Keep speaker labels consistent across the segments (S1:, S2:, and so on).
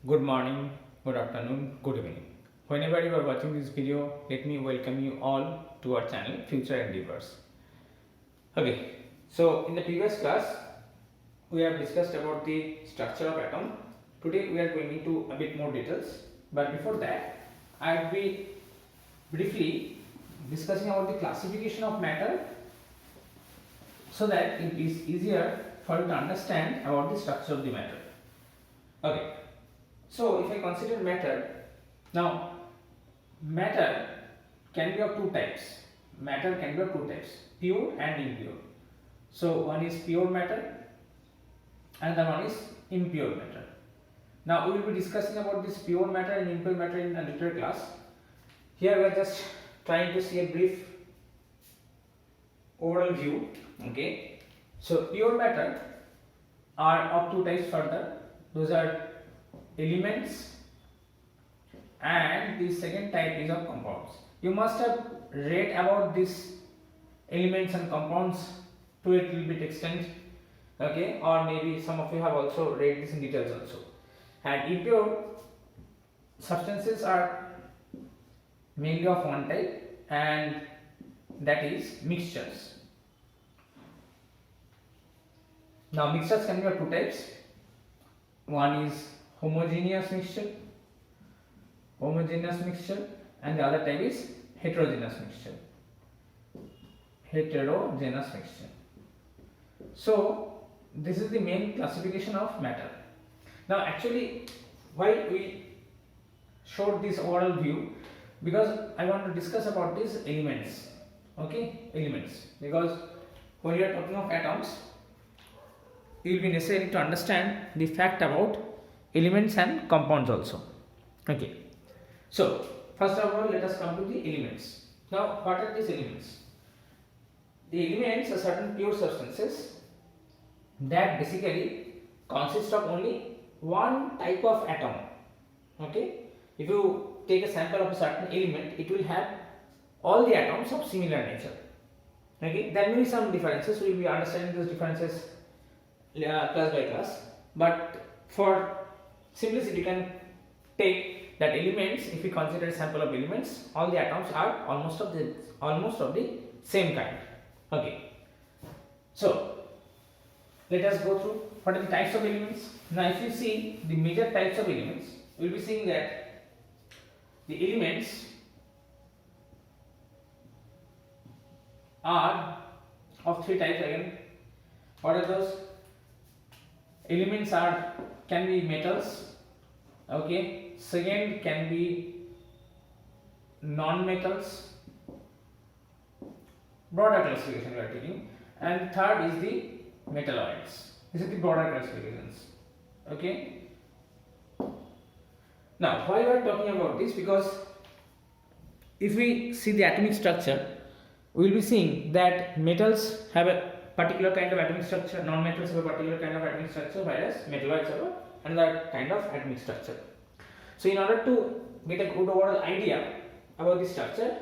S1: Good morning, good afternoon, good evening. Whenever you are watching this video, let me welcome you all to our channel Future Endeavors. Okay, so in the previous class, we have discussed about the structure of atom. Today we are going into a bit more details, but before that, I will be briefly discussing about the classification of matter so that it is easier for you to understand about the structure of the matter. Okay. So, if I consider matter, now matter can be of two types. Matter can be of two types, pure and impure. So, one is pure matter, another one is impure matter. Now, we will be discussing about this pure matter and impure matter in a later class. Here, we are just trying to see a brief overall view. Okay. So, pure matter are of two types further. Those are elements, and the second type is of compounds. You must have read about these elements and compounds to a little bit extent, okay, or maybe some of you have also read this in details also. And impure substances are mainly of one type, and that is mixtures. Now mixtures can be of two types. One is homogeneous mixture, and the other type is heterogeneous mixture. So this is the main classification of matter. Now actually, why we showed this overall view, because I want to discuss about these elements. Okay, elements, because when you are talking of atoms, you will be necessary to understand the fact about elements and compounds also. Okay, so first of all, let us come to the elements. Now, what are these elements? The elements are certain pure substances that basically consist of only one type of atom. Okay, if you take a sample of a certain element, it will have all the atoms of similar nature. Okay, there may be some differences. We will be understanding those differences class by class, but for simplicity you can take that elements. If we consider a sample of elements, all the atoms are almost of the same kind. Okay, so let us go through what are the types of elements. Now if you see the major types of elements, we will be seeing that the elements are of three types again. What are those? Elements can be metals, okay. Second can be non-metals, broader classification we are taking, and third is the metalloids. These are the broader classifications. Okay. Now, why we are talking about this? Because if we see the atomic structure, we will be seeing that metals have a particular kind of atomic structure, non-metals have a particular kind of atomic structure, whereas metalloids have another kind of atomic structure. So in order to get a good overall idea about the structure,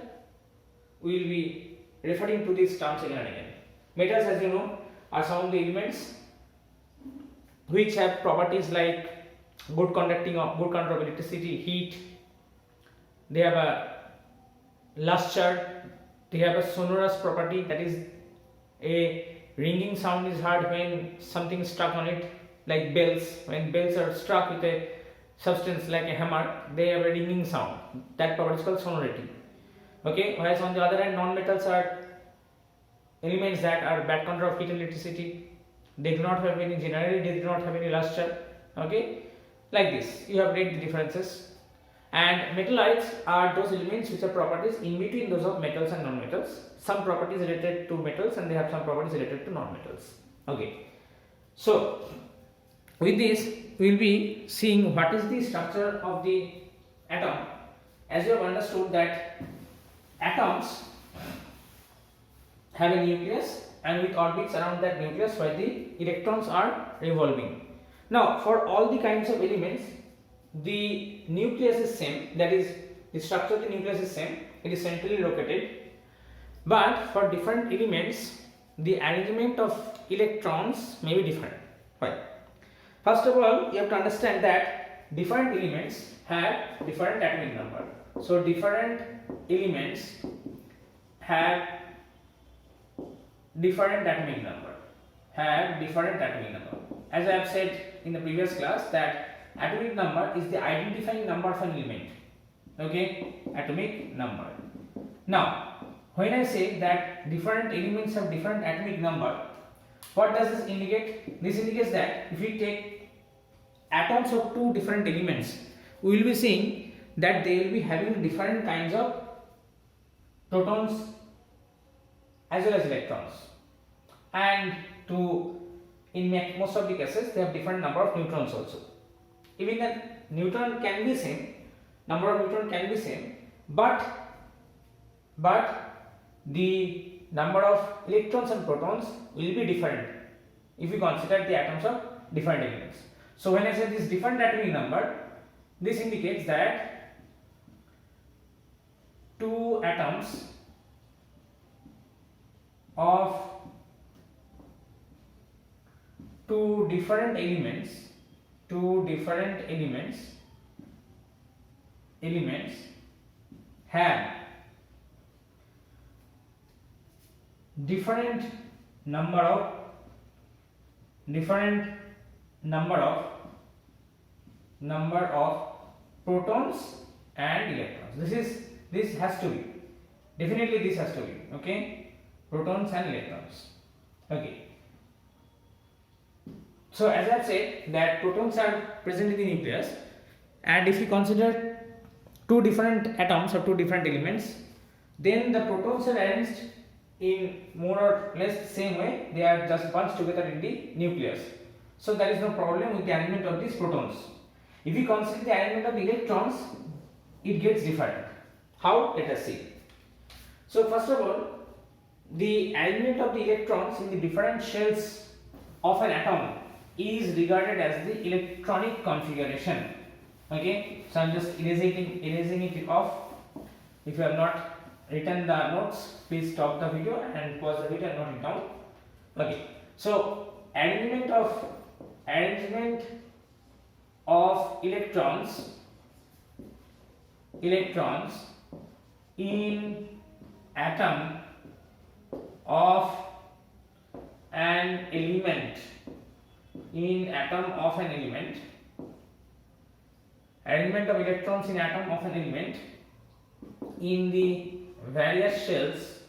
S1: we will be referring to these terms again and again. Metals, as you know, are some of the elements which have properties like good conducting of good conductor of electricity, heat. They have a luster. They have a sonorous property, that is a ringing sound is heard when something is struck on it, like bells. When bells are struck with a substance like a hammer, they have a ringing sound. That property is called sonority. Okay, whereas on the other hand, non-metals are elements that are bad conductor of heat and electricity. They do not have any, generally they do not have any luster. Okay, like this. You have read the differences. And metalloids are those elements which have properties in between those of metals and non-metals. Some properties related to metals and they have some properties related to non-metals. Okay. So, with this we will be seeing what is the structure of the atom. As you have understood that atoms have a nucleus and with orbits around that nucleus where the electrons are revolving. Now, for all the kinds of elements, the nucleus is same, that is the structure of the nucleus is same, it is centrally located, but for different elements the arrangement of electrons may be different. Why? First of all, you have to understand that different elements have different atomic number. So different elements have different atomic number. As I have said in the previous class that atomic number is the identifying number of an element. Okay, atomic number. Now, when I say that different elements have different atomic number, what does this indicate? This indicates that if we take atoms of two different elements, we will be seeing that they will be having different kinds of protons as well as electrons, and in most of the cases they have different number of neutrons also. Even the neutron can be same, number of neutron can be same, but the number of electrons and protons will be different if we consider the atoms of different elements. So when I say this different atomic number, this indicates that two atoms of two different elements have different number of protons and electrons. This has to be, definitely this has to be, okay, protons and electrons. Okay, so as I have said that protons are present in the nucleus, and if we consider two different atoms or two different elements, then the protons are arranged in more or less same way. They are just bunched together in the nucleus, so there is no problem with the arrangement of these protons. If we consider the arrangement of the electrons, it gets different. How? Let us see. So first of all, the arrangement of the electrons in the different shells of an atom is regarded as the electronic configuration. Okay, so I am just erasing it off. If you have not written the notes, please stop the video and pause the video and note it down. Okay, so arrangement of electrons in atom of an element, arrangement of electrons in atom of an element in the various shells,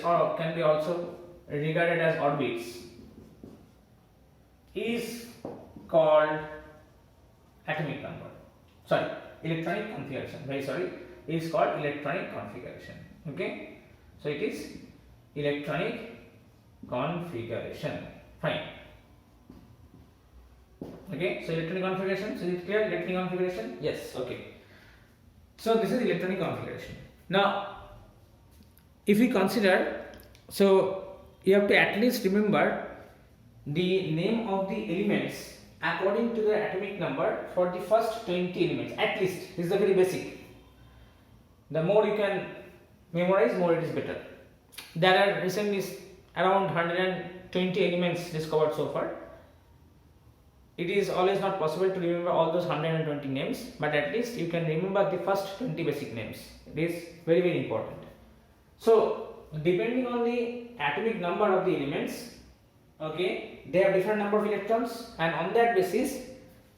S1: or can be also regarded as orbits, is called atomic number. Electronic configuration. Is called electronic configuration. Okay, so it is electronic configuration. Fine. Okay, so electronic configuration. So is it clear? Electronic configuration. Yes. Okay. So this is electronic configuration. Now, if we consider, so you have to at least remember the name of the elements according to the atomic number for the first 20 elements. At least this is the very basic. The more you can memorize, more it is better. There are recently around 120 elements discovered so far. It is always not possible to remember all those 120 names, but at least you can remember the first 20 basic names. It is very, very important. So depending on the atomic number of the elements, okay, they have different number of electrons, and on that basis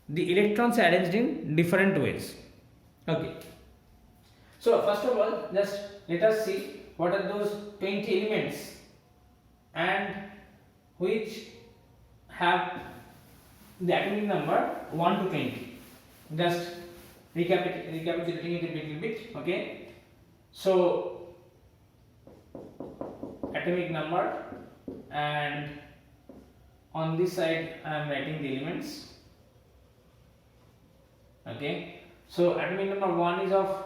S1: the electrons are arranged in different ways. Okay, so first of all, just let us see what are those 20 elements and which have the atomic number 1 to 20. Just recapitulating it a little bit. Okay, so atomic number, and on this side I am writing the elements. Okay, so atomic number 1 is of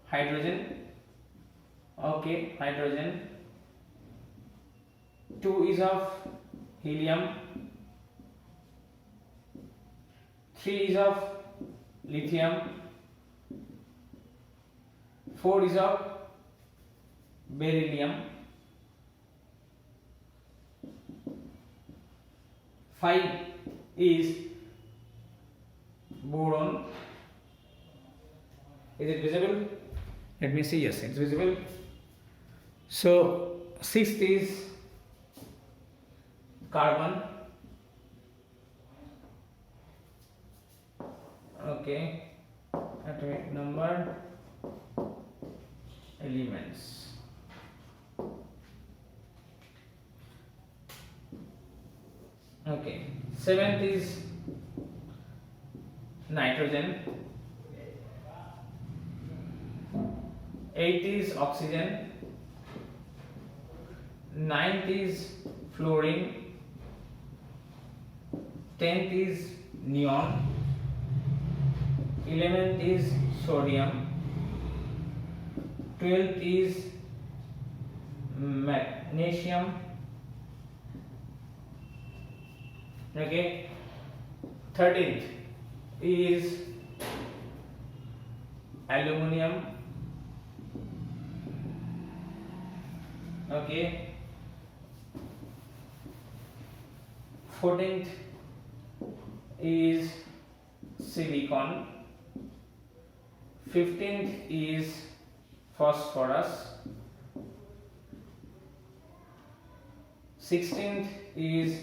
S1: hydrogen. Okay, hydrogen. 2 is of helium. 3 is of lithium. 4 is of beryllium. 5 is boron. Is it visible? Let me see. Yes, it's visible. So sixth is carbon. Okay, atomic number, elements. Okay, seventh is nitrogen. Eighth is oxygen. Ninth is fluorine. 10th is neon. 11th is sodium. 12th is magnesium. Okay. 13th is aluminium. Okay. 14th is silicon. 15th is phosphorus. 16th is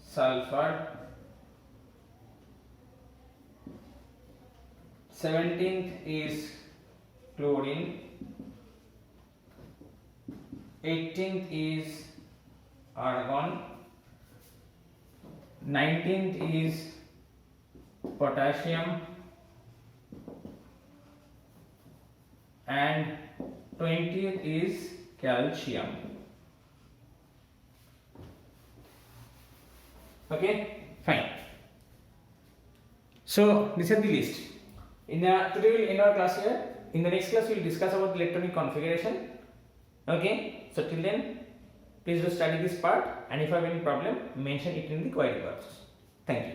S1: sulfur. 17th is chlorine. 18th is argon. 19th is potassium, and 20th is calcium. Okay, fine. So this is the list. Today we'll end our class here. In the next class we'll discuss about the electronic configuration. Okay, so till then please do study this part, and if you have any problem mention it in the query box. Thank you.